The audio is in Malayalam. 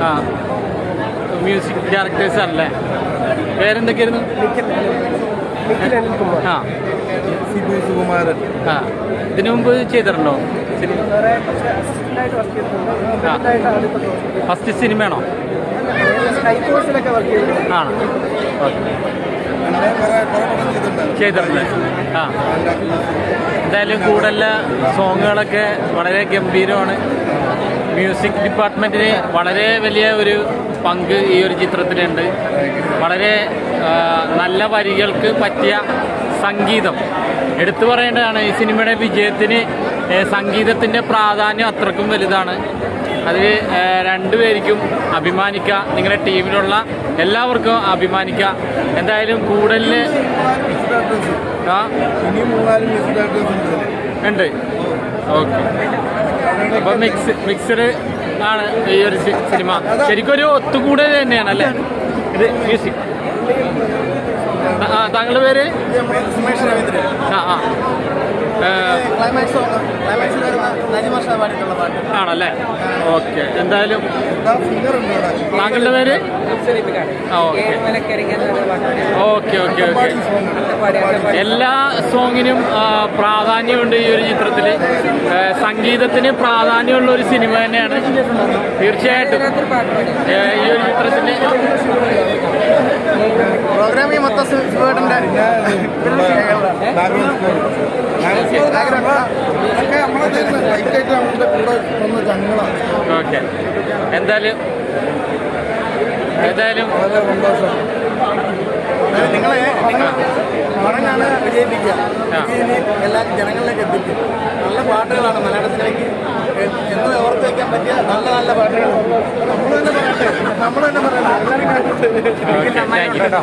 ആ മ്യൂസിക് ഡയറക്ടേഴ്സ് ആണല്ലേ. പേരെന്തൊക്കെയായിരുന്നു? ആ സുകുമാരൻ. ആ ഇതിനു മുമ്പ് ചെയ്തിട്ടുണ്ടോ സിനിമ? ഫസ്റ്റ് സിനിമയാണോ? ആണോ? ഓക്കെ, ചെയ്തിട്ടുണ്ട്. ആ എന്തായാലും കൂടുതൽ സോങ്ങുകളൊക്കെ വളരെ ഗംഭീരമാണ്. മ്യൂസിക് ഡിപ്പാർട്ട്മെൻറ്റിന് വളരെ വലിയ ഒരു പങ്ക് ഈ ഒരു ചിത്രത്തിലുണ്ട്. വളരെ നല്ല വരികൾക്ക് പറ്റിയ സംഗീതം എടുത്തു പറയേണ്ടതാണ്. ഈ സിനിമയുടെ വിജയത്തിന് സംഗീതത്തിൻ്റെ പ്രാധാന്യം അത്രക്കും വലുതാണ്. അതിൽ രണ്ടുപേർക്കും അഭിമാനിക്കാം, നിങ്ങളുടെ ടീമിലുള്ള എല്ലാവർക്കും അഭിമാനിക്കാം. എന്തായാലും കൂടുതൽ ഉണ്ട്. ഓക്കെ, അപ്പോൾ മിക്സഡ് ആണ് ഈ ഒരു സിനിമ. ശരിക്കും ഒരു ഒത്തുകൂടൽ തന്നെയാണ് അല്ലേ ഇത് മ്യൂസിക്? താങ്കളുടെ പേര്? ആണല്ലേ? ഓക്കെ, എന്തായാലും താങ്കളുടെ പേര്? Okay okay okay. എല്ലാ സോങ്ങിനും പ്രാധാന്യമുണ്ട് ഈ ഒരു ചിത്രത്തിൽ. സംഗീതത്തിന് പ്രാധാന്യമുള്ള ഒരു സിനിമ തന്നെയാണ് തീർച്ചയായിട്ടും ഈ ഒരു ചിത്രത്തിന്. പ്രോഗ്രാമിങ് മൊത്തം ഓക്കെ, എന്തായാലും വളരെ സന്തോഷം. നിങ്ങളെ പടങ്ങാണ് വിജയിപ്പിക്കുക, എല്ലാ ജനങ്ങളിലേക്ക് എത്തിക്കും. നല്ല പാട്ടുകളാണ് മലയാള സിനിമയ്ക്ക് എന്നും ഓർത്ത് വയ്ക്കാൻ പറ്റിയ നല്ല നല്ല പാട്ടുകൾ. നമ്മൾ തന്നെ പറയട്ടെ, എല്ലാവരും കേട്ടോ.